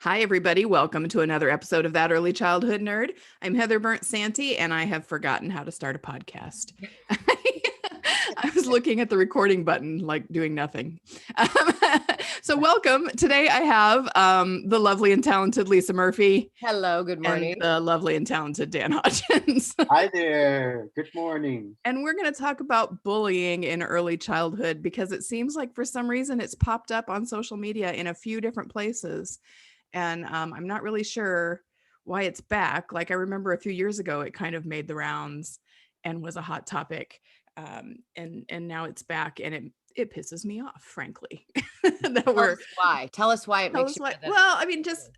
Hi, everybody. Welcome to another episode of That Early Childhood Nerd. I'm Heather Burnt Santee, and I have forgotten how to start a podcast. I was looking at the recording button, like doing nothing. So welcome. Today I have the lovely and talented Lisa Murphy. Hello, good morning. And the lovely and talented Dan Hodgins. Hi there. Good morning. And we're going to talk about bullying in early childhood because it seems like for some reason it's popped up on social media in a few different places. And I'm not really sure why it's back. Like I remember a few years ago, it kind of made the rounds and was a hot topic. And now it's back, and it pisses me off, frankly. Tell us why it makes you why. Well, I mean, just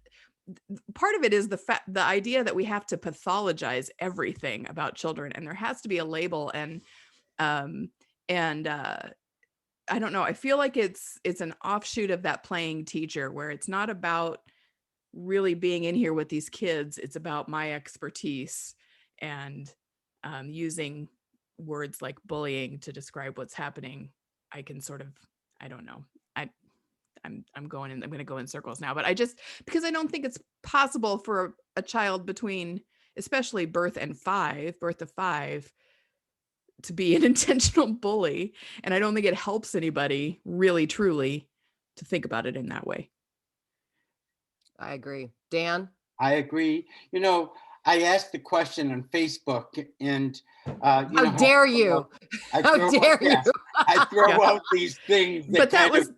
part of it is the idea that we have to pathologize everything about children, and there has to be a label. And I don't know. I feel like it's an offshoot of that playing teacher, where it's not about really being in here with these kids. It's about my expertise and using words like bullying to describe what's happening. I can sort of, I don't know. I'm going to go in circles now, but because I don't think it's possible for a child between, especially birth of 5, to be an intentional bully. And I don't think it helps anybody really, truly to think about it in that way. I agree. Dan? I agree. I asked the question on Facebook, and how dare you? How dare you? I throw out these things. But that was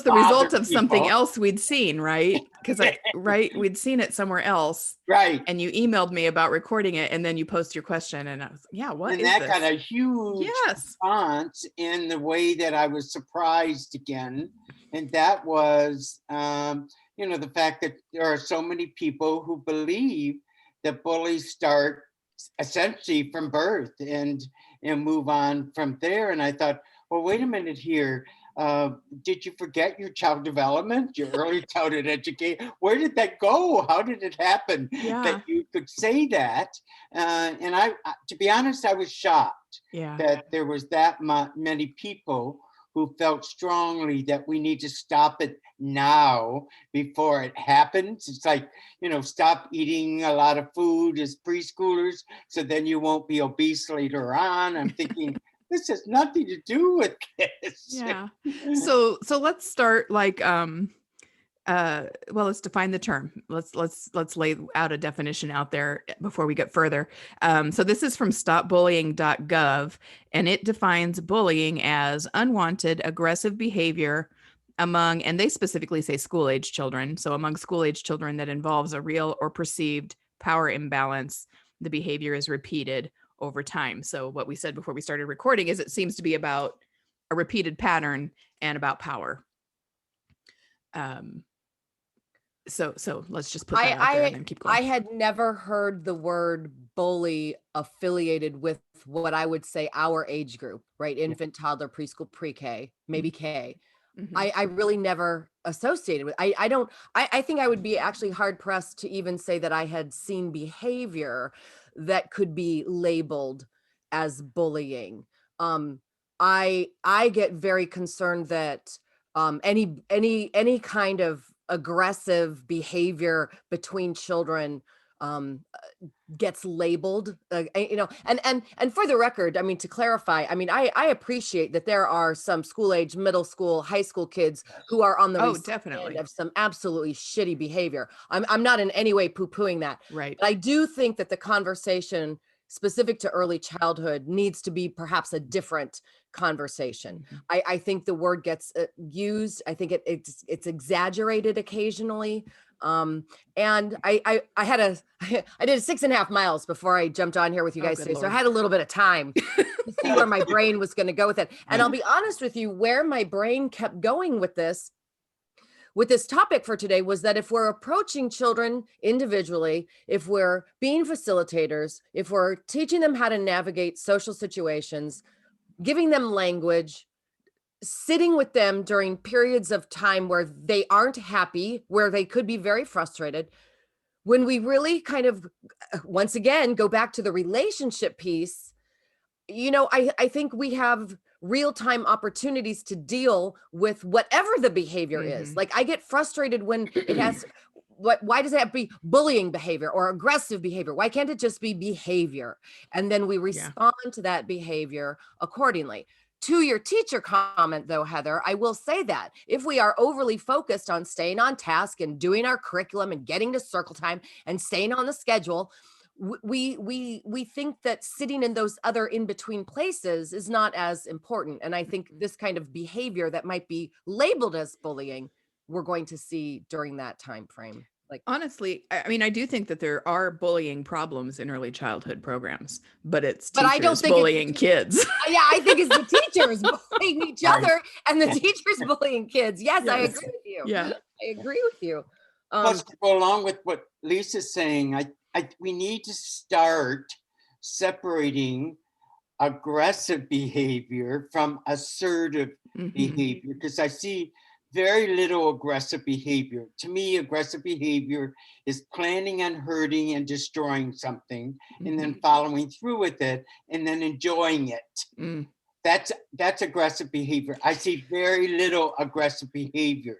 the result of something else we'd seen, right? Because we'd seen it somewhere else, right? And you emailed me about recording it, and then you post your question, and I was what and is that this? got a huge response in the way that I was surprised again, and that was the fact that there are so many people who believe that bullies start essentially from birth and move on from there. And I thought, well, wait a minute here. Did you forget your child development, your early childhood education? Where did that go? How did it happen that you could say that? And I, to be honest, I was shocked that there was that many people who felt strongly that we need to stop it now before it happens. It's like, stop eating a lot of food as preschoolers, so then you won't be obese later on. I'm thinking, this has nothing to do with this. Yeah. So let's start let's define the term. Let's lay out a definition out there before we get further. So this is from stopbullying.gov, and it defines bullying as unwanted aggressive behavior among, and they specifically say school-age children. So among school-age children that involves a real or perceived power imbalance, the behavior is repeated over time. So what we said before we started recording is it seems to be about a repeated pattern and about power. So let's just put that out there and then keep going. I had never heard the word bully affiliated with what I would say our age group, right? Infant, toddler, preschool, pre-K, maybe K. Mm-hmm. I really never associated with. I think I would be actually hard pressed to even say that I had seen behavior that could be labeled as bullying. I get very concerned that any kind of aggressive behavior between children gets labeled, and for the record, I mean, to clarify, I mean, I appreciate that there are some school age, middle school, high school kids who are on the definitely of some absolutely shitty behavior. I'm not in any way poo-pooing that. Right. But I do think that the conversation specific to early childhood needs to be perhaps a different conversation. Mm-hmm. I think the word gets used. I think it's exaggerated occasionally. And I did 6.5 miles before I jumped on here with you guys today. Lord. So I had a little bit of time to see where my brain was going to go with it. And I'll be honest with you, where my brain kept going with this topic for today was that if we're approaching children individually, if we're being facilitators, if we're teaching them how to navigate social situations, giving them language, sitting with them during periods of time where they aren't happy, where they could be very frustrated, when we really kind of, once again, go back to the relationship piece, I think we have real-time opportunities to deal with whatever the behavior is. Like I get frustrated when why does it have to be bullying behavior or aggressive behavior? Why can't it just be behavior? And then we respond to that behavior accordingly. To your teacher comment though, Heather, I will say that if we are overly focused on staying on task and doing our curriculum and getting to circle time and staying on the schedule, we think that sitting in those other in between places is not as important. And I think this kind of behavior that might be labeled as bullying, we're going to see during that time frame. Like, honestly, I mean, I do think that there are bullying problems in early childhood programs, but it's but I don't teachers think bullying kids. yeah, I think it's the teachers bullying each other and the teachers bullying kids. Yes, I Yes. agree with you. Yeah. I agree with you. Plus, to go along with what Lisa's saying, we need to start separating aggressive behavior from assertive behavior, because I see very little aggressive behavior. To me, aggressive behavior is planning on hurting and destroying something and then following through with it and then enjoying it. That's aggressive behavior. I see very little aggressive behavior.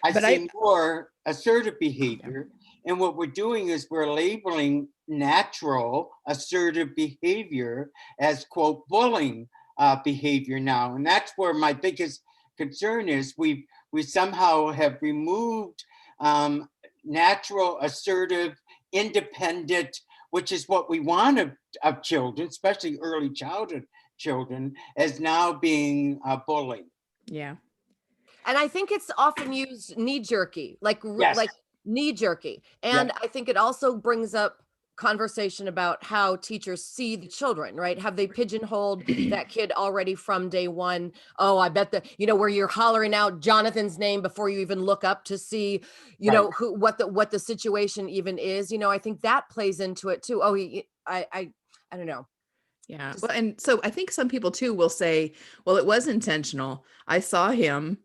I see more assertive behavior. And what we're doing is we're labeling natural assertive behavior as, quote, bullying behavior now. And that's where my biggest concern is. We somehow have removed natural, assertive, independent, which is what we want of children, especially early childhood children, as now being bullied. Yeah. And I think it's often used knee jerky, like knee jerky. And I think it also brings up conversation about how teachers see the children, right? Have they pigeonholed that kid already from day one? Oh, I bet where you're hollering out Jonathan's name before you even look up to see, know, what the situation even is. I think that plays into it too. Oh, I don't know. Yeah. Well, and so I think some people too will say, well, it was intentional. I saw him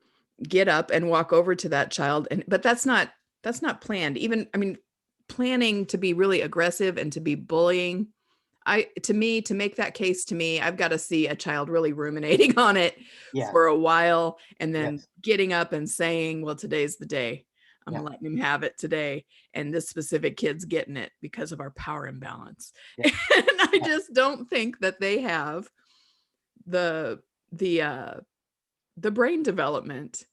get up and walk over to that child. But that's not planned. Even, I mean, planning to be really aggressive and to be bullying, to make that case to me, I've got to see a child really ruminating on it for a while and then getting up and saying, well, today's the day. I'm letting him have it today. And this specific kid's getting it because of our power imbalance. And I just don't think that they have the brain development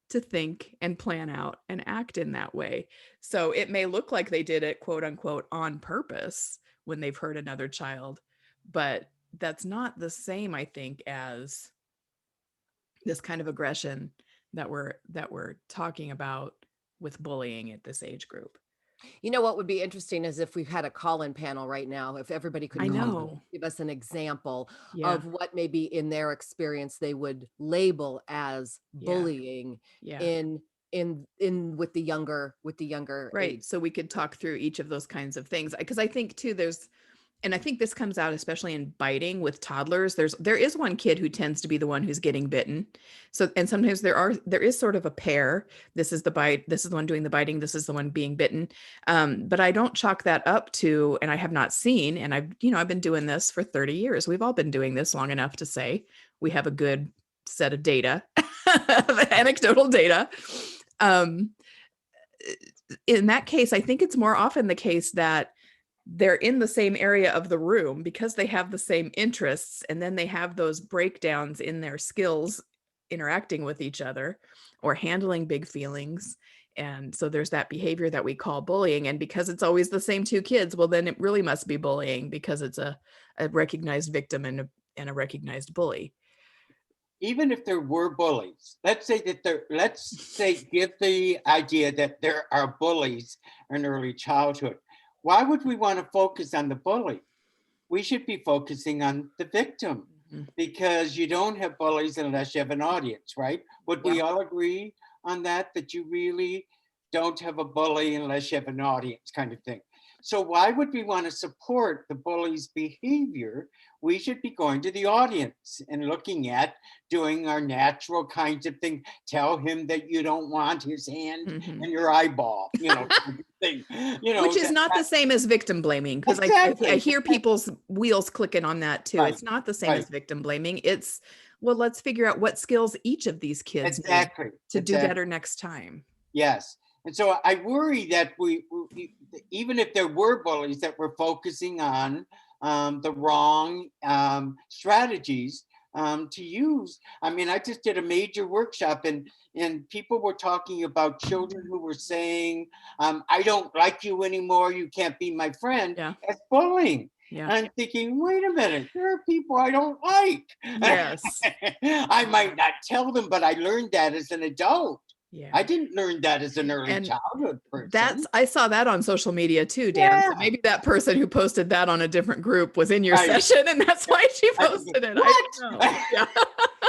to think and plan out and act in that way. So it may look like they did it, quote unquote, on purpose when they've hurt another child, but that's not the same, I think, as this kind of aggression that we're talking about with bullying at this age group. What would be interesting is if we had a call-in panel right now, if everybody could give us an example of what maybe in their experience they would label as bullying in with the younger right age. So we could talk through each of those kinds of things, because I think too and I think this comes out especially in biting with toddlers. There is one kid who tends to be the one who's getting bitten. So, and sometimes there is sort of a pair. This is the bite. This is the one doing the biting. This is the one being bitten. But I don't chalk that up to, and I have not seen, and I've been doing this for 30 years. We've all been doing this long enough to say we have a good set of data, anecdotal data. In that case, I think it's more often the case that they're in the same area of the room because they have the same interests, and then they have those breakdowns in their skills interacting with each other or handling big feelings. And so there's that behavior that we call bullying. And because it's always the same two kids, well, then it really must be bullying because it's a recognized victim and a recognized bully. Even if there were bullies, let's say give the idea that there are bullies in early childhood. Why would we want to focus on the bully? We should be focusing on the victim, because you don't have bullies unless you have an audience, right? Would we all agree on that you really don't have a bully unless you have an audience, kind of thing? So why would we want to support the bully's behavior? We should be going to the audience and looking at doing our natural kinds of things. Tell him that you don't want his hand in your eyeball, kind of thing. Which is not the same as victim blaming, because I hear people's wheels clicking on that too. Right. It's not the same as victim blaming. It's, well, let's figure out what skills each of these kids need to do better next time. Yes. And so I worry that even if there were bullies, that we're focusing on the wrong strategies to use. I mean, I just did a major workshop, and people were talking about children who were saying, I don't like you anymore, you can't be my friend, Yeah. as bullying. Yeah. And I'm thinking, wait a minute, there are people I don't like. Yes. I might not tell them, but I learned that as an adult. Yeah. I didn't learn that as an early And childhood person. I saw that on social media too, Dan. So Yeah. maybe that person who posted that on a different group was in your Right. session, and that's why she posted it. I don't know. Yeah.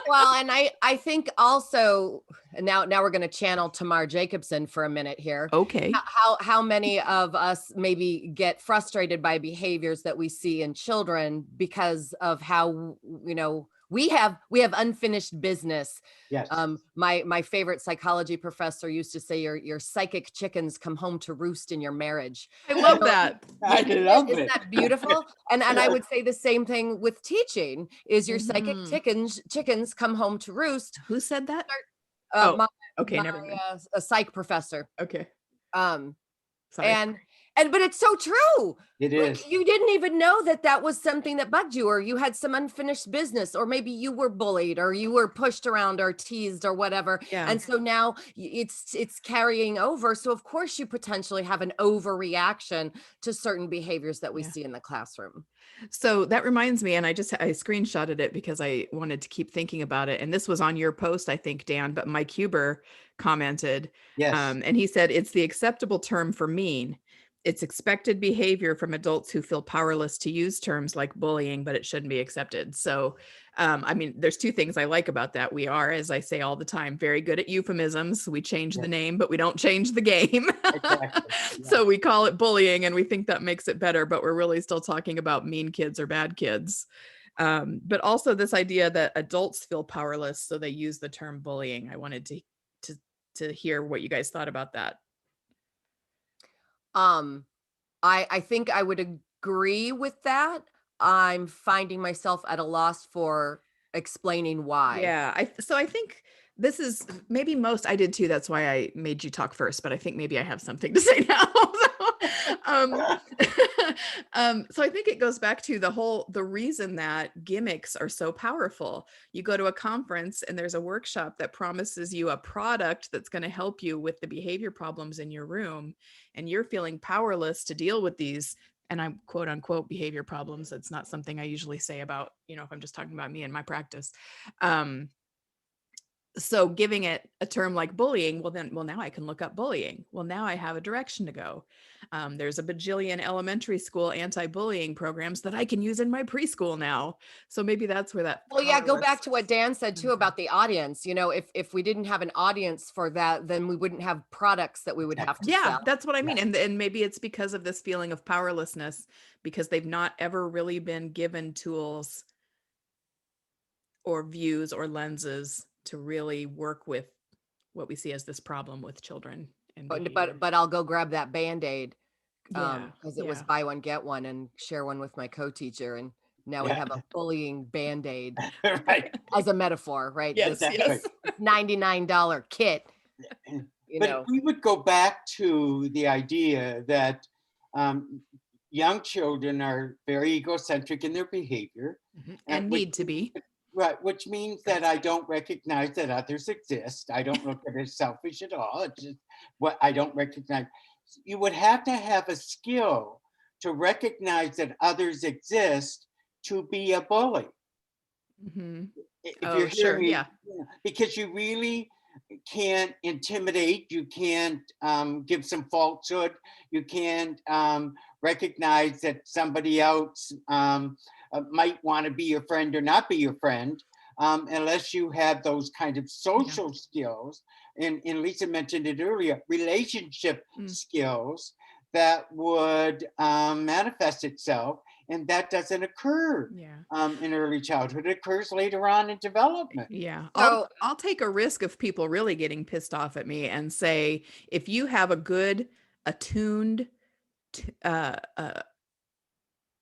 Well, and I think also now we're going to channel Tamar Jacobson for a minute here. Okay. How many of us maybe get frustrated by behaviors that we see in children because of how, you know, we have unfinished business. Yes. My favorite psychology professor used to say your psychic chickens come home to roost in your marriage. I love that. I love it. Isn't that beautiful? And I would say the same thing with teaching, is your psychic chickens come home to roost. Who said that? Okay, never mind. A psych professor. Okay. Sorry. But it's so true. It is. You didn't even know that was something that bugged you, or you had some unfinished business, or maybe you were bullied, or you were pushed around or teased or whatever. Yeah. And so now it's carrying over. So of course you potentially have an overreaction to certain behaviors that we see in the classroom. So that reminds me, and I screenshotted it because I wanted to keep thinking about it. And this was on your post, I think, Dan, but Mike Huber commented. Yes. And he said, it's the acceptable term for mean. It's expected behavior from adults who feel powerless to use terms like bullying, but it shouldn't be accepted. So, I mean, there's two things I like about that. We are, as I say all the time, very good at euphemisms. We change the name, but we don't change the game. Exactly. Yeah. So we call it bullying and we think that makes it better, but we're really still talking about mean kids or bad kids. But also this idea that adults feel powerless, so they use the term bullying. I wanted to hear what you guys thought about that. I think I would agree with that. I'm finding myself at a loss for explaining why. Yeah. So I think this is maybe I did too. That's why I made you talk first, but I think maybe I have something to say now. So I think it goes back to the reason that gimmicks are so powerful. You go to a conference and there's a workshop that promises you a product that's going to help you with the behavior problems in your room, and you're feeling powerless to deal with these, and I'm quote unquote behavior problems. That's not something I usually say about, if I'm just talking about me and my practice. So giving it a term like bullying, well, now I can look up bullying. Well, now I have a direction to go. There's a bajillion elementary school anti-bullying programs that I can use in my preschool now. So maybe that's where that. Well, yeah, go back to what Dan said too about the audience. If we didn't have an audience for that, then we wouldn't have products that we would have to sell. That's what I mean. And maybe it's because of this feeling of powerlessness, because they've not ever really been given tools or views or lenses to really work with what we see as this problem with children. But I'll go grab that Band-Aid because it was buy one, get one, and share one with my co-teacher. And now we have a bullying Band-Aid Right. as a metaphor, right? Yes, this $99 kit. But we would go back to the idea that young children are very egocentric in their behavior. And need to be. Right, which means that I don't recognize that others exist. I don't look at it as selfish at all. It's just what I don't recognize. You would have to have a skill to recognize that others exist to be a bully. Mm-hmm. If you're sure, me, yeah. Because you really can't intimidate, you can't give some falsehood, you can't recognize that somebody else might want to be your friend or not be your friend, unless you have those kind of social skills. And Lisa mentioned it earlier, relationship skills that would manifest itself. And that doesn't occur in early childhood. It occurs later on in development. Yeah. So I'll take a risk of people really getting pissed off at me and say, if you have a good, attuned,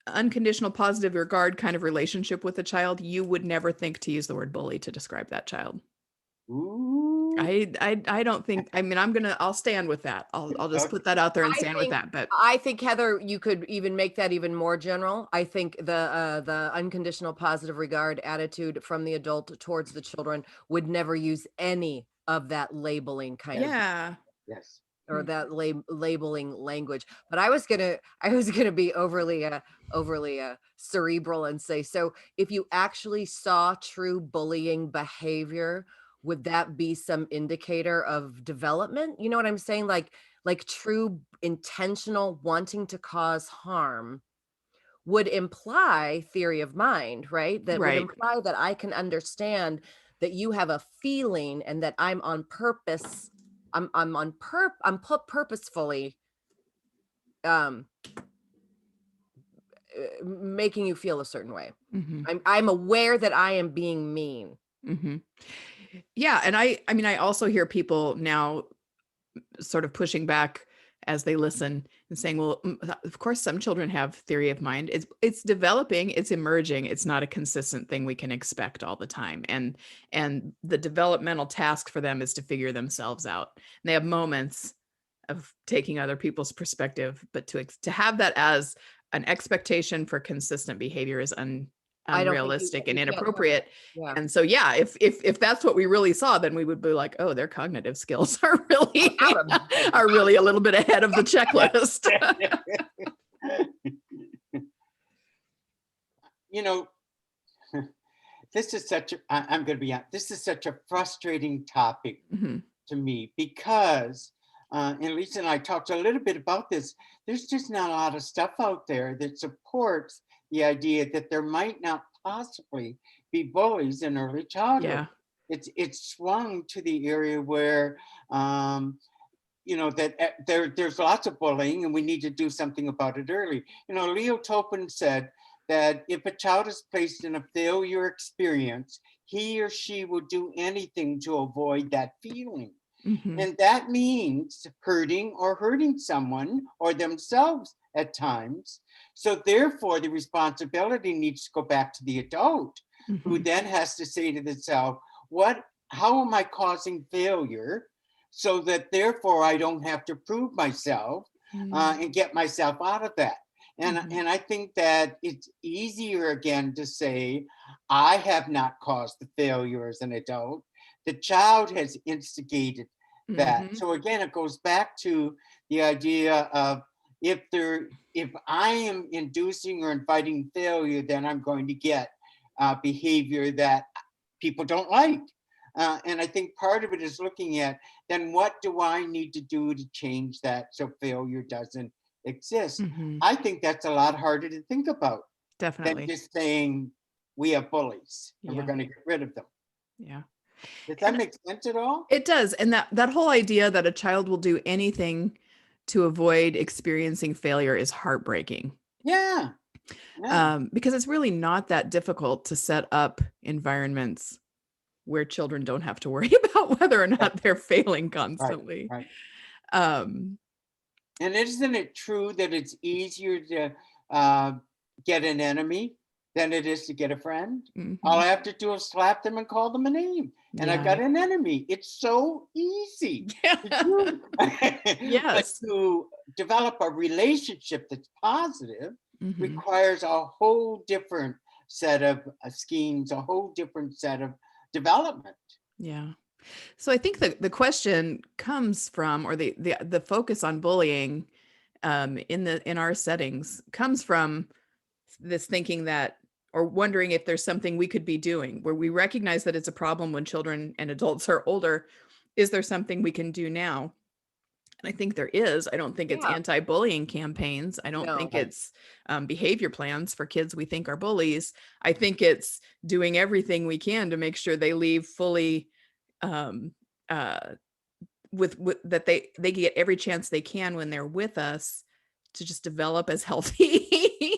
unconditional positive regard kind of relationship with a child, you would never think to use the word bully to describe that child. Ooh. I don't think, I mean, I'll stand with that. I'll just Okay. put that out there and I stand with think that. But I think, Heather, you could even make that even more general. I think the unconditional positive regard attitude from the adult towards the children would never use any of that labeling kind of, yeah. Yes. or Mm. that labeling language. But I was gonna be overly cerebral and say, so if you actually saw true bullying behavior, would that be some indicator of development? You know what I'm saying? Like true intentional wanting to cause harm would imply theory of mind, right? That would Right. imply that I can understand that you have a feeling and that I'm on purpose. I'm purposefully um making you feel a certain way. Hmm. I'm aware that I am being mean. Hmm. Yeah. And I mean, I also hear people now sort of pushing back as they listen and saying, well, of course some children have theory of mind. It's developing, it's emerging, it's not a consistent thing we can expect all the time. And the developmental task for them is to figure themselves out. And they have moments of taking other people's perspective, but to have that as an expectation for consistent behavior is I don't think unrealistic and you can't have that. inappropriate. Yeah. And so, yeah, if that's what we really saw, then we would be like, oh, their cognitive skills are really Out of are really a little bit ahead of the checklist. You know, this is such a, I'm going to be honest, this is such a frustrating topic Mhm. to me because, and Lisa and I talked a little bit about this, there's just not a lot of stuff out there that supports the idea that there might not possibly be bullies in early childhood. Yeah. It's swung to the area where, that there's lots of bullying and we need to do something about it early. Leo Topin said that if a child is placed in a failure experience, he or she will do anything to avoid that feeling. Mhm. And that means hurting someone or themselves at times. So therefore, the responsibility needs to go back to the adult, who Mhm. then has to say to themselves, how am I causing failure? So that therefore I don't have to prove myself Mm. and get myself out of that. And, Mhm. and I think that it's easier again to say, I have not caused the failure as an adult. The child has instigated that. Mhm. So again, it goes back to the idea of if I am inducing or inviting failure, then I'm going to get behavior that people don't like. And I think part of it is looking at then what do I need to do to change that so failure doesn't exist? Mhm. I think that's a lot harder to think about than Definitely. just saying we have bullies and we're Yeah. going to get rid of them. Yeah. Does that And make sense at all? it does. And that whole idea that a child will do anything to avoid experiencing failure is heartbreaking. Yeah. Yeah. Because it's really not that difficult to set up environments where children don't have to worry about whether or Right. not they're failing Right. constantly. Right. Um, And isn't it true that it's easier to uh, get an enemy than it is to get a friend? All mhm. I have to do is slap them and call them a name, and I've Yeah. got an enemy. It's so easy to do. But Yes. to develop a relationship that's positive Mhm. requires a whole different set of schemes, a whole different set of development. Yeah. So I think the question comes from, or the focus on bullying in our settings comes from this thinking that, or wondering if there's something we could be doing where we recognize that it's a problem when children and adults are older. Is there something we can do now? And I think there is. I don't think it's Yeah. anti-bullying campaigns. I don't No. think Right. it's behavior plans for kids we think are bullies. I think it's doing everything we can to make sure they leave fully um, uh, with that they get every chance they can when they're with us to just develop as healthy To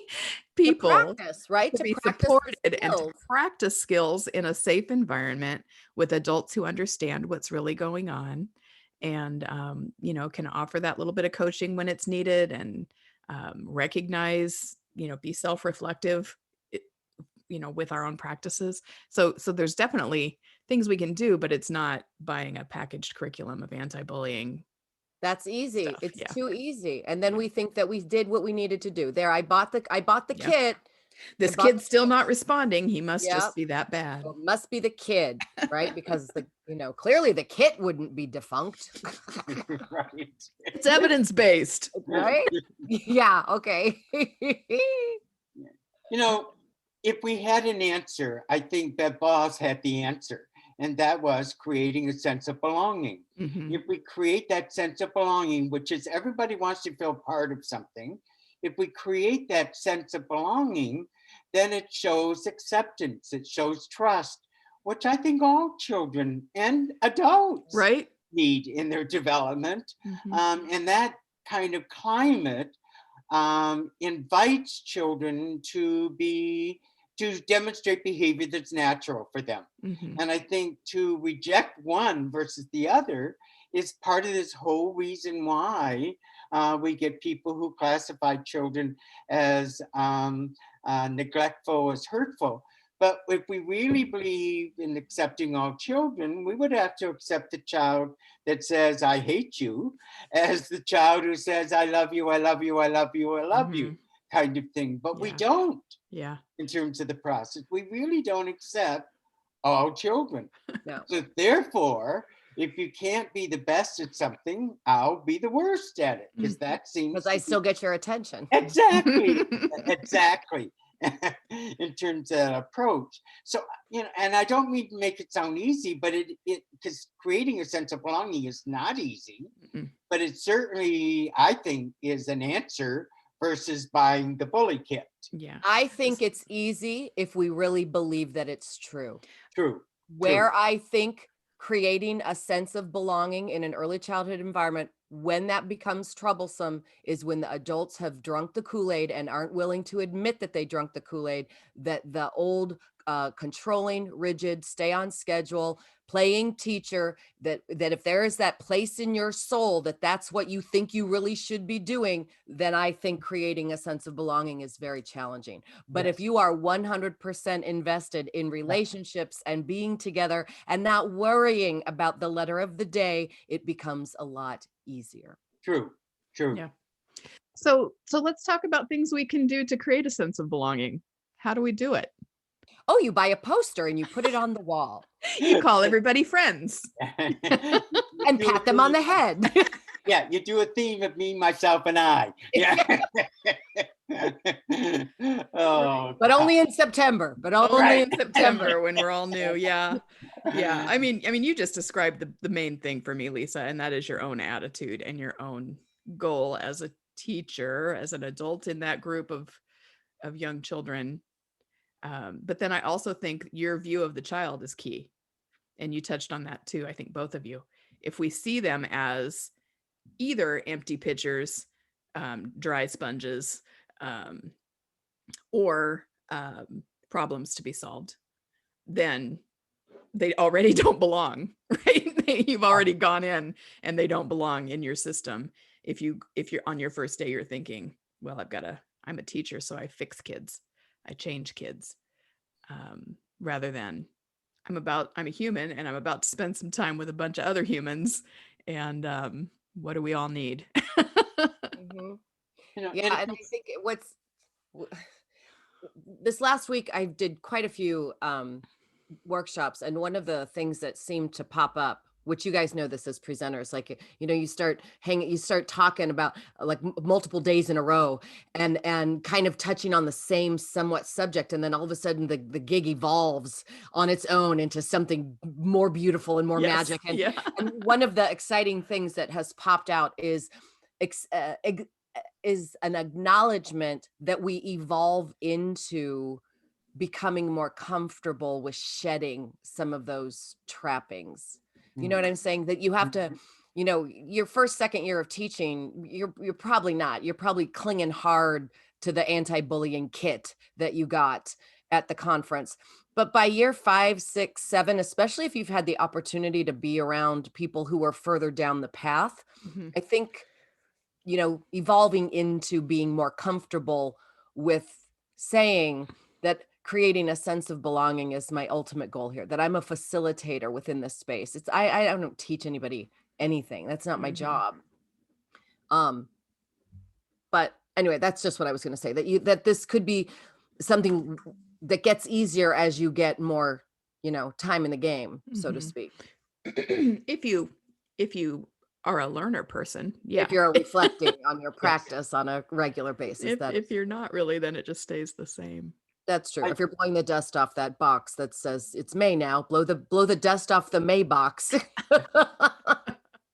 people, practice, right? to To be practice the supported and to skills. practice skills in a safe environment with adults who understand what's really going on, and can offer that little bit of coaching when it's needed, and recognize, be self-reflective, with our own practices. So there's definitely things we can do, but it's not buying a packaged curriculum of anti-bullying That's easy. stuff. It's Yeah. too easy. And then we think that we did what we needed to do. There, I bought the Yeah. kit. This bought kid's still not responding. He must Yep. just be that bad. Well, it must be the kid, right? Because clearly the kit wouldn't be defunct. Right. It's evidence-based. Right? Yeah, okay. You know, if we had an answer, I think that boss had the answer, and that was creating a sense of belonging. Mhm. If we create that sense of belonging, which is everybody wants to feel part of something, if we create that sense of belonging, then it shows acceptance, it shows trust, which I think all children and adults Right? need in their development. Mhm. And that kind of climate invites children to demonstrate behavior that's natural for them. Mhm. And I think to reject one versus the other is part of this whole reason why we get people who classify children as neglectful, as hurtful. But if we really believe in accepting all children, we would have to accept the child that says, I hate you, as the child who says, I love you, I love you, I love you, I love you, Mhm. kind of thing. But we Yeah. don't Yeah. in terms of the process. We really don't accept all children. No. So therefore, if you can't be the best at something, I'll be the worst at it, because that seems Because I still get your attention. exactly, exactly. In terms of approach. So, and I don't mean to make it sound easy, but it because creating a sense of belonging is not easy, Mhm. but it certainly, I think, is an answer versus buying the bully kit. Yeah. I think it's easy if we really believe that it's true. True. Where I think creating a sense of belonging in an early childhood environment, when that becomes troublesome, is when the adults have drunk the Kool-Aid and aren't willing to admit that they drunk the Kool-Aid, that the old controlling, rigid, stay on schedule, playing teacher, that if there is that place in your soul that that's what you think you really should be doing, then I think creating a sense of belonging is very challenging. But if Yes. you are 100% invested in relationships and being together and not worrying about the letter of the day, it becomes a lot easier. True. True. Yeah. So let's talk about things we can do to create a sense of belonging. How do we do it? Oh, you buy a poster and you put it on the wall You call everybody friends. and pat them on the head. Yeah, you do a theme of me, myself, and I. Yeah. Oh, But only in September. But only Right. in September. when we're all new. Yeah. Yeah. I mean, you just described the main thing for me, Lisa, and that is your own attitude and your own goal as a teacher, as an adult in that group of young children. But then I also think your view of the child is key. And you touched on that too, I think both of you. If we see them as either empty pitchers, dry sponges, or problems to be solved, then they already don't belong, right? You've already gone in and they don't belong in your system. If you're on your first day, you're thinking, well, I'm a teacher, so I fix kids, I change kids, rather than I'm a human and I'm about to spend some time with a bunch of other humans. And what do we all need? Mhm. Yeah, and I think this last week I did quite a few workshops, and one of the things that seemed to pop up, which you guys know this as presenters, like you start talking about like multiple days in a row and kind of touching on the same somewhat subject, and then all of a sudden the gig evolves on its own into something more beautiful and more Yes, magic. And, yeah. and one of the exciting things that has popped out is an acknowledgement that we evolve into becoming more comfortable with shedding some of those trappings. You know what I'm saying? That you have to, your first, second year of teaching, you're probably not. You're probably clinging hard to the anti-bullying kit that you got at the conference. But by year 5, 6, 7, especially if you've had the opportunity to be around people who are further down the path, Mhm. I think, evolving into being more comfortable with saying that creating a sense of belonging is my ultimate goal here, that I'm a facilitator within this space. I don't teach anybody anything. That's not my job. But anyway, that's just what I was going to say, that this could be something that gets easier as you get more, time in the game, so to speak. If you are a learner person, yeah. If you're reflecting on your practice on a regular basis. If you're not really, then it just stays the same. That's true. If you're blowing the dust off that box that says it's May now, blow the dust off the May box.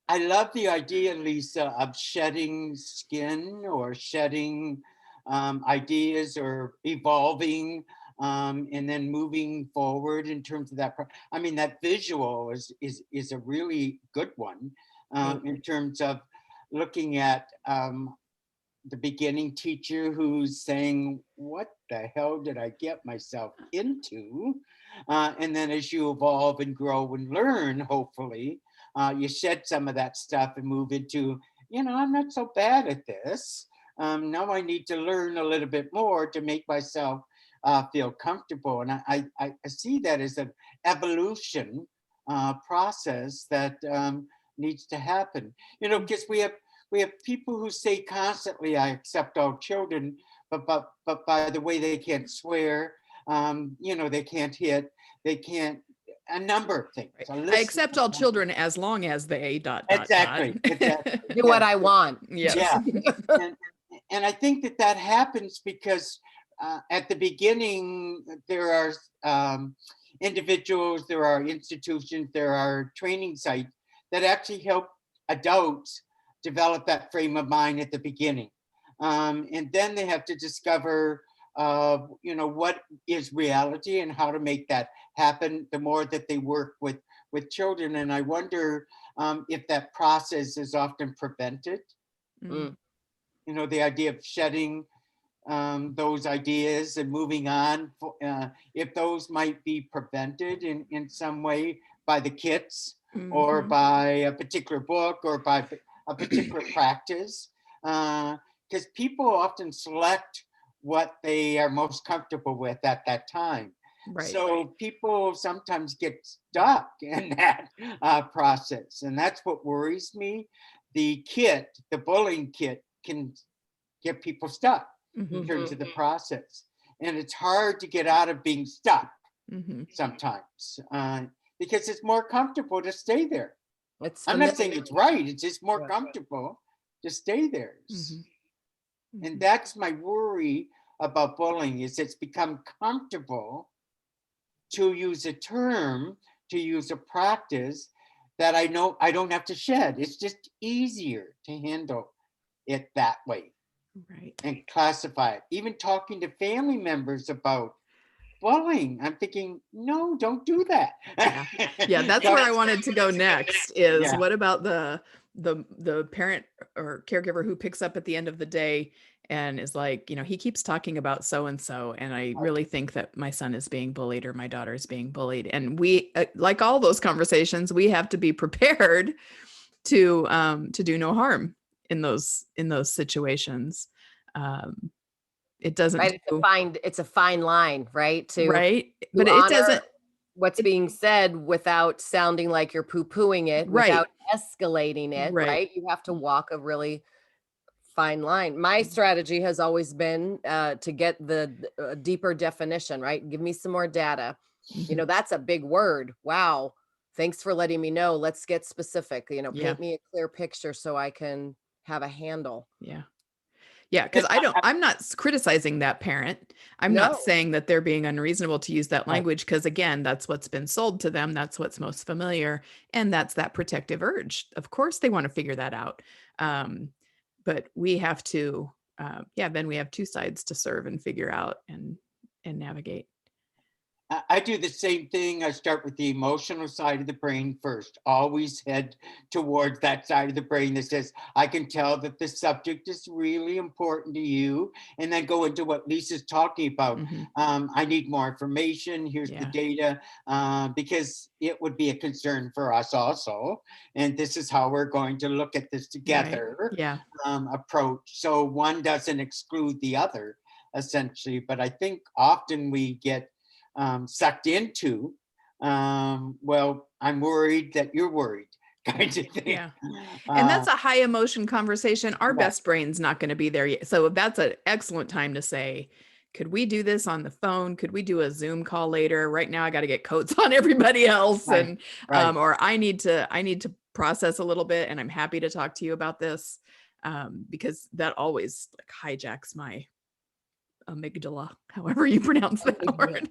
I love the idea, Lisa, of shedding skin or shedding ideas or evolving and then moving forward in terms of that. I mean, that visual is a really good one in terms of looking at the beginning teacher who's saying, what the hell did I get myself into? And then as you evolve and grow and learn, hopefully, you shed some of that stuff and move into, I'm not so bad at this. Now I need to learn a little bit more to make myself feel comfortable. And I see that as an evolution process that needs to happen. Because we have people who say constantly, I accept all children, but by the way, they can't swear, they can't hit, they can't, a number of things. I accept all children as long as they ... Exactly. Do what I want. Yes. Yeah. And I think that happens because at the beginning, there are individuals, there are institutions, there are training sites that actually help adults develop that frame of mind at the beginning. And then they have to discover what is reality and how to make that happen the more that they work with children. And I wonder if that process is often prevented. The idea of shedding those ideas and moving on, if those might be prevented in some way by the kits or by a particular book or by a particular practice, because people often select what they are most comfortable with at that time. Right. So people sometimes get stuck in that process. And that's what worries me. The bullying kit can get people stuck in terms of the process. And it's hard to get out of being stuck sometimes because it's more comfortable to stay there. I'm not saying it's right. It's just more comfortable to stay there. And that's my worry about bullying, is it's become comfortable to use a term, to use a practice that I know I don't have to shed. It's just easier to handle it that way. Right. And classify it. Even talking to family members about bullying, I'm thinking, no, don't do that. Yeah, that's where I wanted to go next is what about the parent or caregiver who picks up at the end of the day and is like, he keeps talking about so-and-so, and I really think that my son is being bullied or my daughter is being bullied. And we, like all those conversations, we have to be prepared to do no harm in those situations. It doesn't, right? It's a fine line, right? But it doesn't, what's being said without sounding like you're poo-pooing it, without escalating it, right? You have to walk a really fine line. My strategy has always been to get the deeper definition, right? Give me some more data. That's a big word. Wow. Thanks for letting me know. Let's get specific, paint me a clear picture so I can have a handle. Yeah, because I'm not criticizing that parent. I'm not saying that they're being unreasonable to use that language, because again, that's what's been sold to them. That's what's most familiar. And that's that protective urge. Of course, they want to figure that out. But we have to, then we have two sides to serve and figure out and navigate. I do the same thing. I start with the emotional side of the brain first. Always head towards that side of the brain that says, I can tell that this subject is really important to you. And then go into what Lisa's talking about. I need more information. Here's the data, because it would be a concern for us also. And this is how we're going to look at this together approach. So one doesn't exclude the other. essentially. But I think often we get sucked into, well, I'm worried that you're worried kind of thing. Yeah. And that's a high emotion conversation. Our Yeah. best brain's not going to be there yet. So that's an excellent time to say, could we do this on the phone? Could we do a Zoom call later? Right now I got to get coats on everybody else. Right, And right. or I need to process a little bit, and I'm happy to talk to you about this. Because that always like hijacks my amygdala, however you pronounce that word.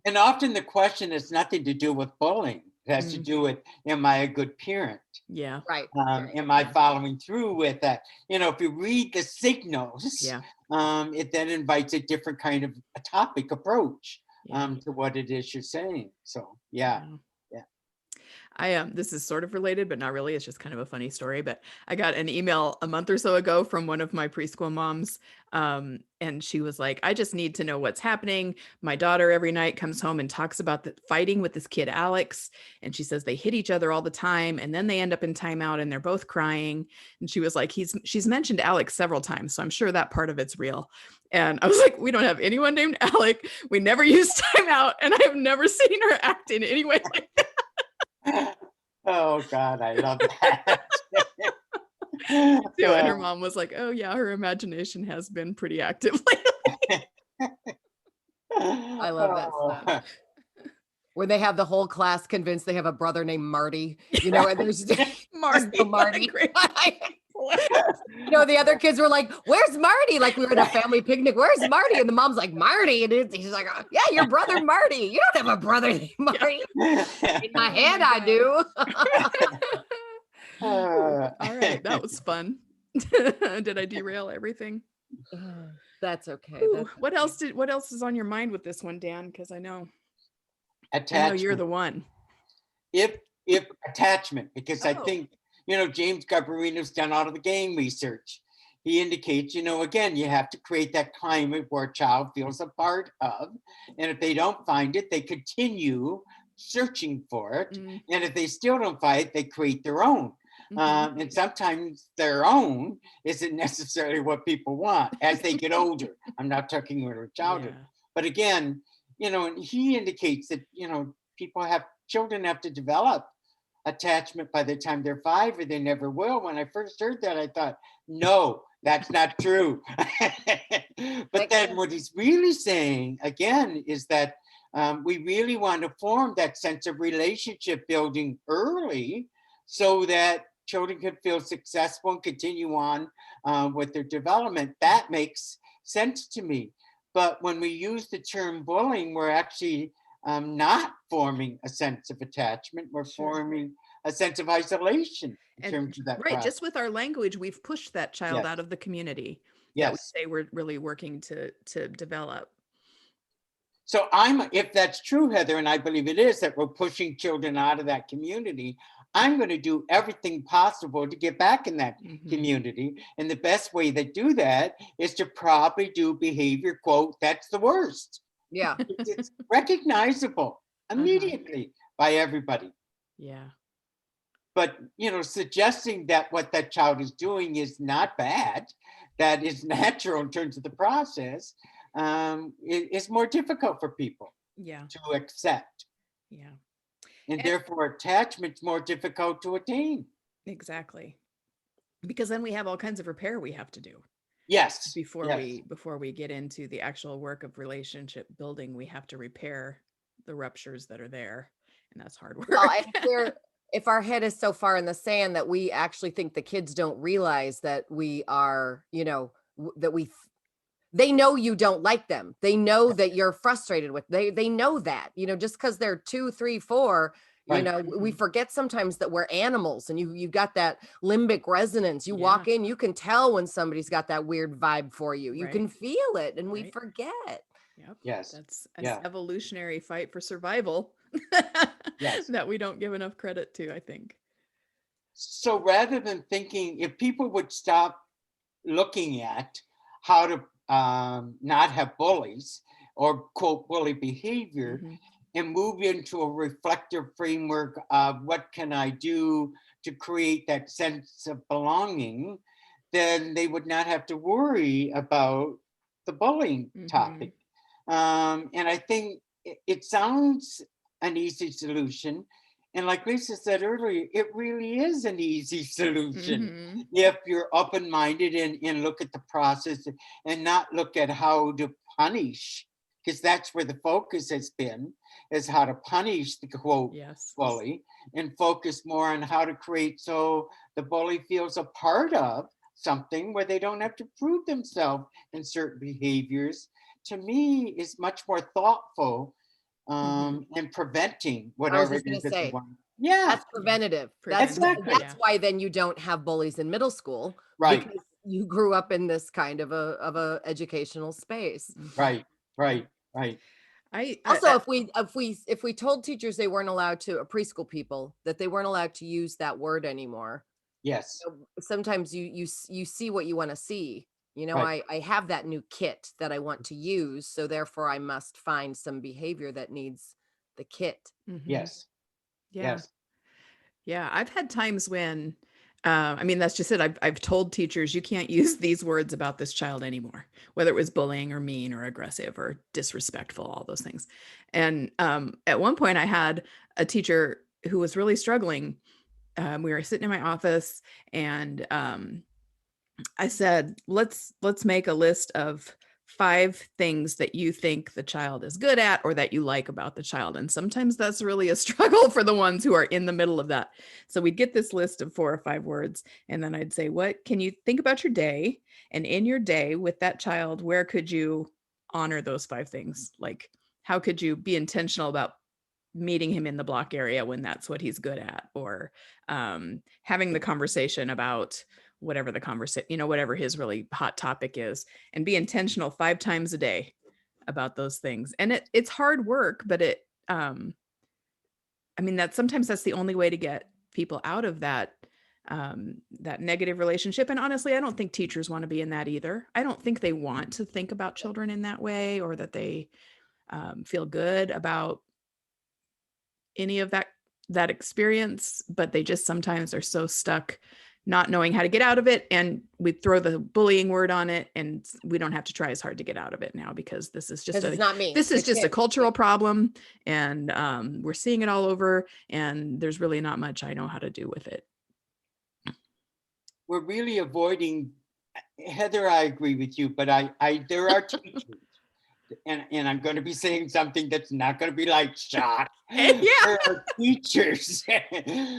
And often the question has nothing to do with bullying. It has to do with, am I a good parent? Yeah. Right. Am I following through with that? You know, if you read the signals, Yeah. it then invites a different kind of a topic approach Yeah. to what it is you're saying. So, yeah. This is sort of related, but not really. It's just kind of a funny story. But I got an email a month or so ago from one of my preschool moms. And she was like, I just need to know what's happening. My daughter every night comes home and talks about the fighting with this kid, Alex. And she says they hit each other all the time. And then they end up in timeout and they're both crying. And she was like, she's mentioned Alex several times. So I'm sure that part of it's real. And I was like, we don't have anyone named Alec. We never use timeout. And I've never seen her act in any way like that. Oh God, I love that. And her mom was like, oh yeah, her imagination has been pretty active lately. I love that stuff. Where they have the whole class convinced they have a brother named Marty, you know, and there's Marty. You know, the other kids were like, where's Marty? Like we were at a family picnic. Where's Marty? And the mom's like, Marty. And he's like, oh, yeah, your brother Marty. You don't have a brother named Marty. In my head, I do. All right. That was fun. Did I derail everything? That's okay. Ooh, what else is on your mind with this one, Dan? Because I know you're the one. If attachment, because I think, you know, James Garbarino's done all of the game research. He indicates, you know, again, you have to create that climate where a child feels a part of. And if they don't find it, they continue searching for it. And if they still don't find it, they create their own. And sometimes their own isn't necessarily what people want as they get older. I'm not talking about childhood. But again, you know, and he indicates that, you know, children have to develop attachment by the time they're 5 or they never will. When I first heard that, I thought, no, that's not true. But then what he's really saying again is that we really want to form that sense of relationship building early so that children can feel successful and continue on with their development. That makes sense to me. But when we use the term bullying, we're actually not forming a sense of attachment. We're forming a sense of isolation in terms of that. Right. Process. Just with our language, we've pushed that child out of the community that we say we're really working to develop. So if that's true, Heather, and I believe it is, that we're pushing children out of that community, I'm going to do everything possible to get back in that community. And the best way to do that is to probably do behavior, quote, that's the worst. Yeah. It's recognizable immediately by everybody. Yeah. But, you know, suggesting that what that child is doing is not bad, that is natural in terms of the process, is more difficult for people to accept. Yeah. And therefore attachment's more difficult to attain. Exactly. Because then we have all kinds of repair we have to do. Yes. Before we get into the actual work of relationship building, we have to repair the ruptures that are there. And that's hard work. Well, if our head is so far in the sand that we actually think the kids don't realize that we are, you know, they know you don't like them. They know that you're frustrated with, they know that, you know, just because they're 2, 3, 4, you know, we forget sometimes that we're animals and you got that limbic resonance. You walk in, you can tell when somebody's got that weird vibe for you. You can feel it and we forget. Yep. Yes. That's an evolutionary fight for survival that we don't give enough credit to, I think. So rather than thinking, if people would stop looking at how to not have bullies or quote bully behavior and move into a reflective framework of what can I do to create that sense of belonging, then they would not have to worry about the bullying topic. And I think it sounds an easy solution. And like Lisa said earlier, it really is an easy solution if you're open-minded and look at the process and not look at how to punish, because that's where the focus has been, is how to punish the quote bully, and focus more on how to create so the bully feels a part of something where they don't have to prove themselves in certain behaviors. To me, is much more thoughtful and preventing I was whatever just it is gonna that they say, want. Yeah, that's preventative. Exactly. That's why then you don't have bullies in middle school, Right. because you grew up in this kind of a educational space. Right, right, right. Also, if we told teachers they weren't allowed to, preschool people, that they weren't allowed to use that word anymore. Yes. Sometimes you see what you want to see. You know, Right. I have that new kit that I want to use, so therefore I must find some behavior that needs the kit. Yes. Yeah. Yes. Yeah. I've had times when, I mean, that's just it. I've told teachers, you can't use these words about this child anymore, whether it was bullying or mean or aggressive or disrespectful, all those things. And at one point I had a teacher who was really struggling. We were sitting in my office and I said, let's make a list of 5 things that you think the child is good at or that you like about the child. And sometimes that's really a struggle for the ones who are in the middle of that. So we'd get this list of 4 or 5 words. And then I'd say, what can you think about your day? And in your day with that child, where could you honor those 5 things? Like, how could you be intentional about meeting him in the block area when that's what he's good at, or having the conversation about whatever the conversation, you know, whatever his really hot topic is, and be intentional 5 times a day about those things. And it's hard work, but I mean, sometimes that's the only way to get people out of that that negative relationship. And honestly, I don't think teachers want to be in that either. I don't think they want to think about children in that way, or that they feel good about any of that experience, but they just sometimes are so stuck not knowing how to get out of it, and we throw the bullying word on it, and we don't have to try as hard to get out of it now, because this is just It's not me. This is just a cultural problem, and we're seeing it all over, and there's really not much I know how to do with it. We're really avoiding, Heather, I agree with you, but there are teachers, and I'm going to be saying something that's not going to be like shock. Yeah. There are teachers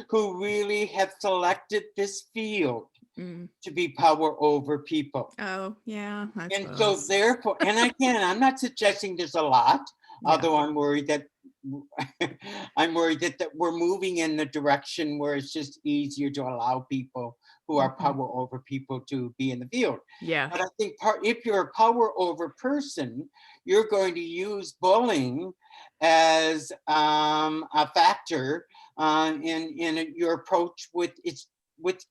who really have selected this field to be power over people. Oh, yeah. And so therefore, and again, I'm not suggesting there's a lot, although I'm worried that we're moving in the direction where it's just easier to allow people who are power over people to be in the field. Yeah. But I think if you're a power over person, you're going to use bullying as a factor in your approach with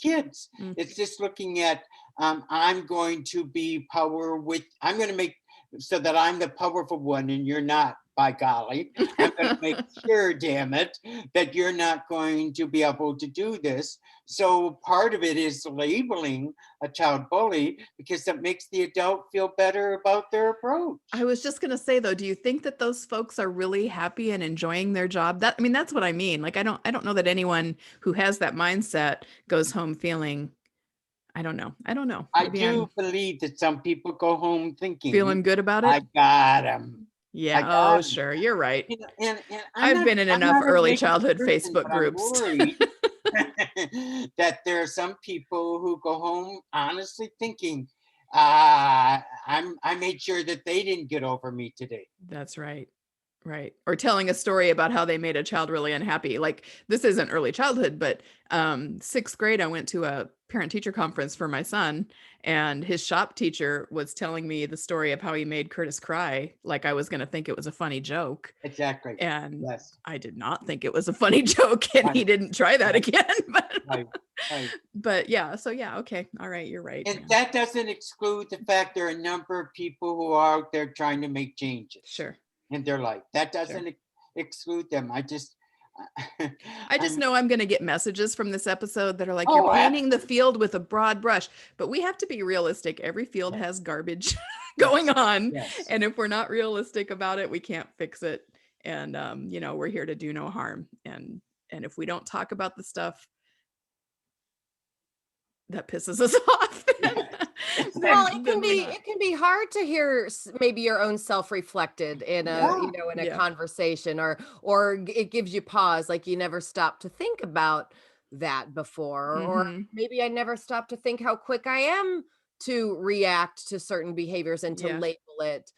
kids. It's just looking at, I'm going to be I'm going to make so that I'm the powerful one and you're not, by golly. I'm going to make sure, damn it, that you're not going to be able to do this. So part of it is labeling a child bully, because that makes the adult feel better about their approach. I was just going to say, though, do you think that those folks are really happy and enjoying their job? I mean, that's what I mean. Like, I don't know that anyone who has that mindset goes home feeling, I don't know. I do believe that some people go home thinking, feeling good about it. I got him. Yeah. Oh, sure. You're right. And I've been in enough early childhood Facebook groups. I'm worried that there are some people who go home honestly thinking, I made sure that they didn't get over me today. That's right. Right. Or telling a story about how they made a child really unhappy. Like, this isn't early childhood, but 6th grade, I went to a parent teacher conference for my son, and his shop teacher was telling me the story of how he made Curtis cry. Like, I was going to think it was a funny joke. Exactly. And yes. I did not think it was a funny joke, and he didn't try that again. But yeah, so yeah, okay. All right, you're right. And that doesn't exclude the fact there are a number of people who are out there trying to make changes. Sure. In their life. That doesn't exclude them. I just know I'm going to get messages from this episode that are like, Oh, you're painting the field with a broad brush, but we have to be realistic. Every field Yes. has garbage going on. Yes. And if we're not realistic about it, we can't fix it. And, you know, we're here to do no harm. And if we don't talk about the stuff that pisses us off, Well, then we're not. it can be hard to hear maybe your own self reflected in a, Yeah. you know, in a Yeah. conversation, or it gives you pause, like you never stopped to think about that before, or Mhm. maybe I never stopped to think how quick I am to react to certain behaviors and to Yeah. label it,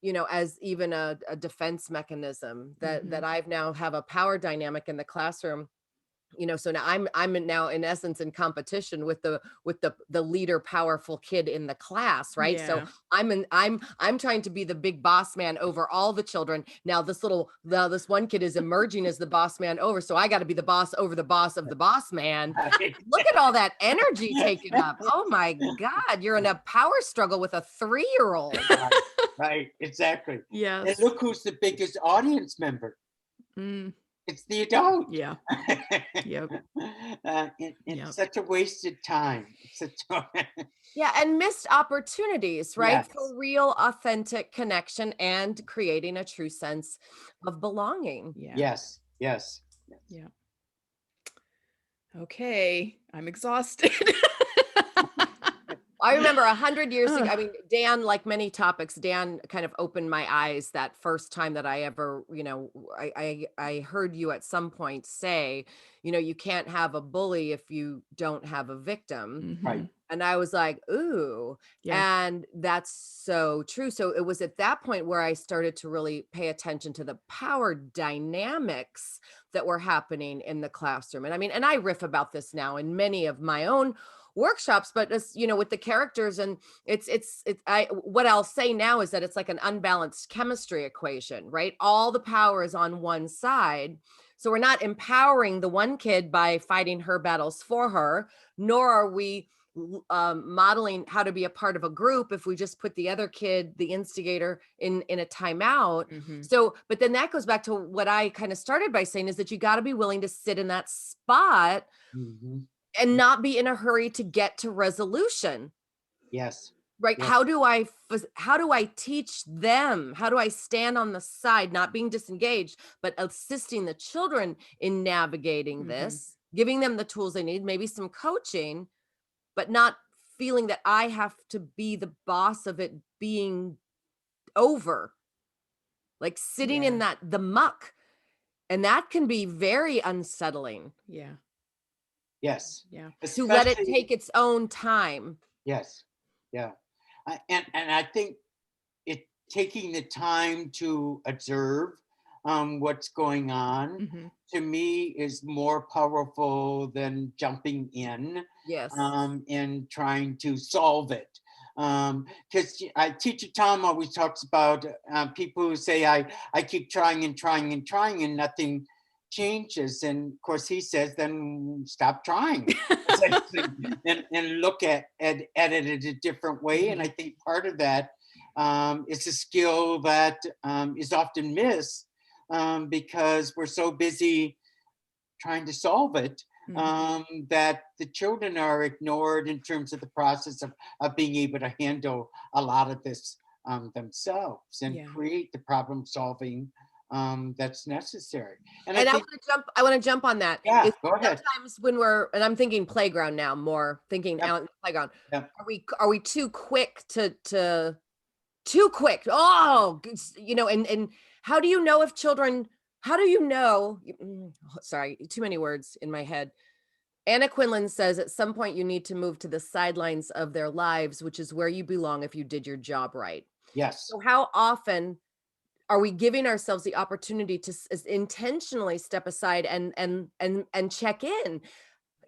you know, as even a defense mechanism that Mhm. I've now have a power dynamic in the classroom. You know, so now I'm now in essence in competition with the leader, powerful kid in the class, right? So Yeah. I'm trying to be the big boss man over all the children. Now this one kid is emerging as the boss man over, so I got to be the boss over the boss of the boss man. Look at all that energy taken up. Oh my God, you're in a power struggle with a 3-year-old. Right, right, exactly. And Yes. look who's the biggest audience member. Mm, It's the adult. yeah. Yep. It's Yep. such a wasted time. It's such Yeah, and missed opportunities, right? Yes. For real, authentic connection and creating a true sense of belonging. Yeah. Yes, yes. Yeah. Okay. I'm exhausted. I remember 100 years ago, I Ugh. mean, Dan, like many topics, Dan kind of opened my eyes that first time that I ever, you know, I heard you at some point say, you know, you can't have a bully if you don't have a victim. Right. Mhm. And I was like, ooh, Yeah. and that's so true. So it was at that point where I started to really pay attention to the power dynamics that were happening in the classroom. And I mean, and I riff about this now in many of my own workshops, but as you know, with the characters, and what I'll say now is that it's like an unbalanced chemistry equation, right? All the power is on one side. So we're not empowering the one kid by fighting her battles for her, nor are we modeling how to be a part of a group if we just put the other kid, the instigator, in a timeout. Mhm. So, but then that goes back to what I kind of started by saying, is that you got to be willing to sit in that spot Mhm. and not be in a hurry to get to resolution. Yes. Right? Yes. How do I teach them? How do I stand on the side, not being disengaged, but assisting the children in navigating Mhm. this, giving them the tools they need, maybe some coaching, but not feeling that I have to be the boss of it being over, like sitting in Yeah. the muck. And that can be very unsettling Yeah. Yes. Yeah. to let it Especially, take its own time. yes. Yeah. And I think it taking the time to observe what's going on, Mhm. to me, is more powerful than jumping in Yes. and trying to solve it. Because teacher Tom always talks about people who say, I keep trying and trying and trying and nothing changes. And of course he says, then stop trying. And look at it a different way. And I Mhm. think part of that is a skill that is often missed because we're so busy trying to solve it Mhm. that the children are ignored in terms of the process of being able to handle a lot of this themselves and Yeah. create the problem solving that's necessary. And I And think, I want to jump on that. yeah, It's go ahead. sometimes when and I'm thinking playground now, more thinking Yep, out in the playground. yep. Are we too quick to too quick? Oh, you know, and how do you know if children, how do you know, sorry, too many words in my head. Anna Quinlan says at some point you need to move to the sidelines of their lives, which is where you belong if you did your job right. Yes. So how often are we giving ourselves the opportunity to intentionally step aside and check in?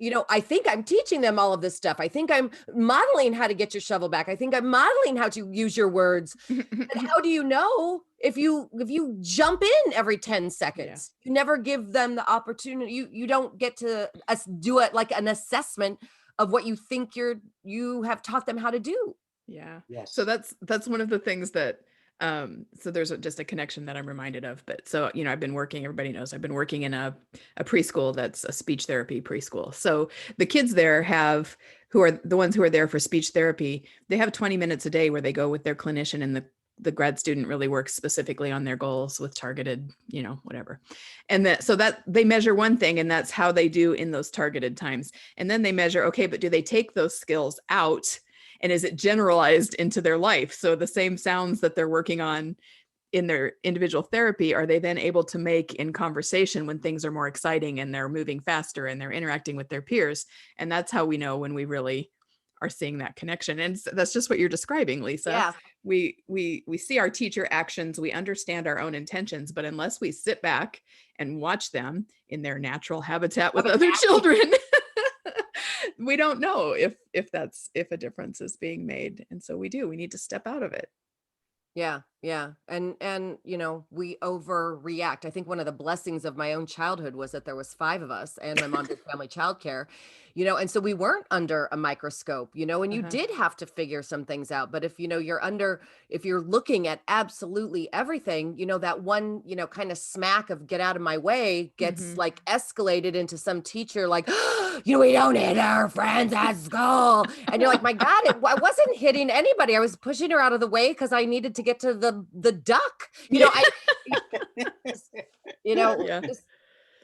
You know, I think I'm teaching them all of this stuff. I think I'm modeling how to get your shovel back. I think I'm modeling how to use your words. But how do you know if you jump in every 10 Yeah. seconds? You never give them the opportunity. You don't get to do it like an assessment of what you think you have taught them how to do. Yeah. So Yes. that's one of the things that So there's just a connection that I'm reminded of. But so, I've been working, everybody knows I've been working in a preschool that's a speech therapy preschool. So the kids there who are the ones who are there for speech therapy, they have 20 minutes a day where they go with their clinician, and the grad student really works specifically on their goals with targeted, whatever. And so that they measure one thing, and that's how they do in those targeted times. And then they measure, okay, but do they take those skills out? And is it generalized into their life? So the same sounds that they're working on in their individual therapy, are they then able to make in conversation when things are more exciting and they're moving faster and they're interacting with their peers? And that's how we know when we really are seeing that connection. And that's just what you're describing, Lisa. Yeah. We see our teacher actions, we understand our own intentions, but unless we sit back and watch them in their natural habitat with other children, we don't know if a difference is being made. And so we need to step out of it. Yeah. Yeah. And, we overreact. I think one of the blessings of my own childhood was that there was 5 of us, and my mom did family childcare, and so we weren't under a microscope, and you did have to figure some things out. But if you're looking at absolutely everything, that one, kind of smack of get out of my way gets like escalated into some teacher like, we don't hit our friends at school. And you're like, my God, I wasn't hitting anybody. I was pushing her out of the way because I needed to get to the duck,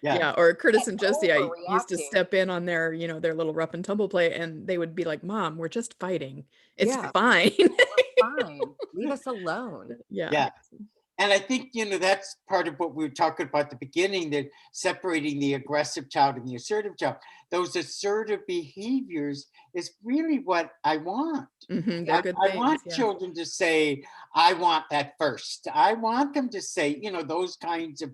Yeah. Or Curtis and Josie, I used to step in on their, their little rough and tumble play, and they would be like, Mom, we're just fighting. It's fine. Fine. Leave us alone. Yeah. And I think, that's part of what we were talking about at the beginning, that separating the aggressive child and the assertive child. Those assertive behaviors is really what I want. They're good I things, want children to say, I want that first. I want them to say, those kinds of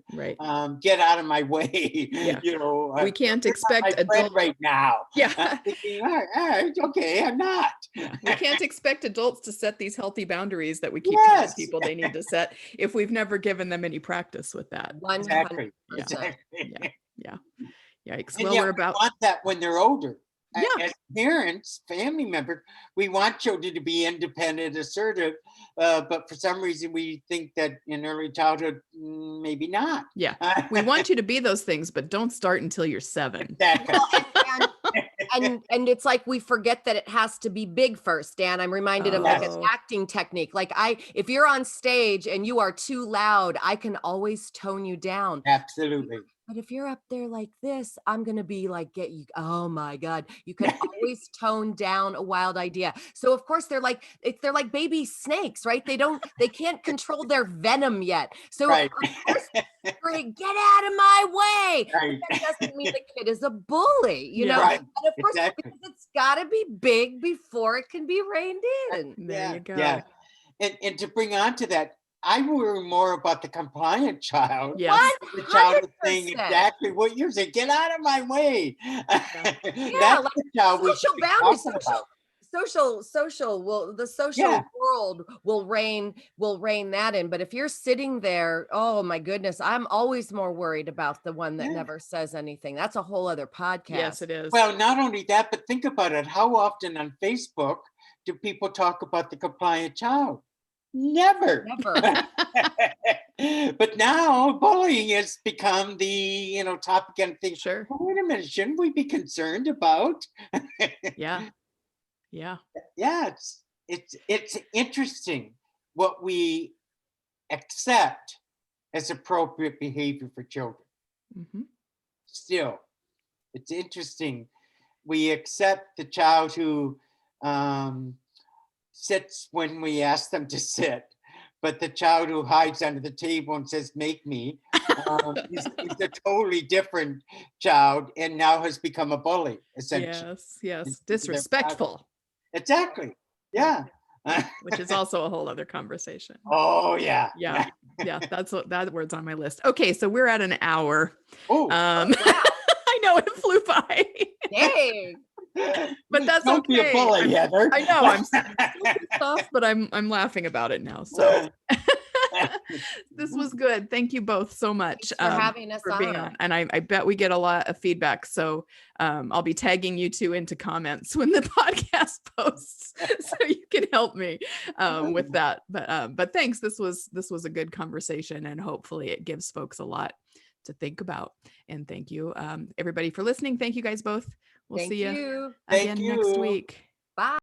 get out of my way. We can't expect adults right now. Yeah. Thinking, all right, okay, I'm not. We can't expect adults to set these healthy boundaries that we keep telling people they need to set if we've never given them any practice with that. 100%. Yeah. Yikes. And well, we're about we want that when they're older. Yeah. As parents, family members, we want children to be independent, assertive, but for some reason we think that in early childhood, maybe not. Yeah. We want you to be those things, but don't start until you're 7. Exactly. And it's like we forget that it has to be big first, Dan. I'm reminded of like an acting technique. Like if you're on stage and you are too loud, I can always tone you down. Absolutely. But if you're up there like this, I'm going to be like, get you. Oh my God. You can always tone down a wild idea. So of course they're like baby snakes, right? They can't control their venom yet. So of course, get out of my way. Right. That doesn't mean the kid is a bully, you know? Right. And of course, because it's got to be big before it can be reined in. There you go. Yeah. And to bring on to that, I worry more about the compliant child. Yes. The child is saying exactly what you're saying. Get out of my way. That's the child we should be talking about. The social world will rein that in. But if you're sitting there, oh my goodness, I'm always more worried about the one that never says anything. That's a whole other podcast. Yes, it is. Well, not only that, but think about it. How often on Facebook do people talk about the compliant child? Never. But now bullying has become the topic and thing. Sure. Well, wait a minute, shouldn't we be concerned about? Yeah. It's interesting what we accept as appropriate behavior for children. Still, it's interesting. We accept the child who sits when we ask them to sit, but the child who hides under the table and says, make me, is a totally different child and now has become a bully, essentially. Yes. Disrespectful. Exactly. Yeah. Which is also a whole other conversation. Oh, yeah. Yeah. That word's on my list. Okay, so we're at an hour. Oh, wow. I know it flew by. Dang. But that's Don't okay. be a bully, Heather. I know I'm soft, but I'm laughing about it now. So This was good. Thank you both so much Thanks for having us for being on. on. And I bet we get a lot of feedback. So I'll be tagging you two into comments when the podcast posts, so you can help me with that. But thanks. This was a good conversation, and hopefully it gives folks a lot to think about. And thank you, everybody, for listening. Thank you guys both. We'll see you you. again Thank next you. week. Bye.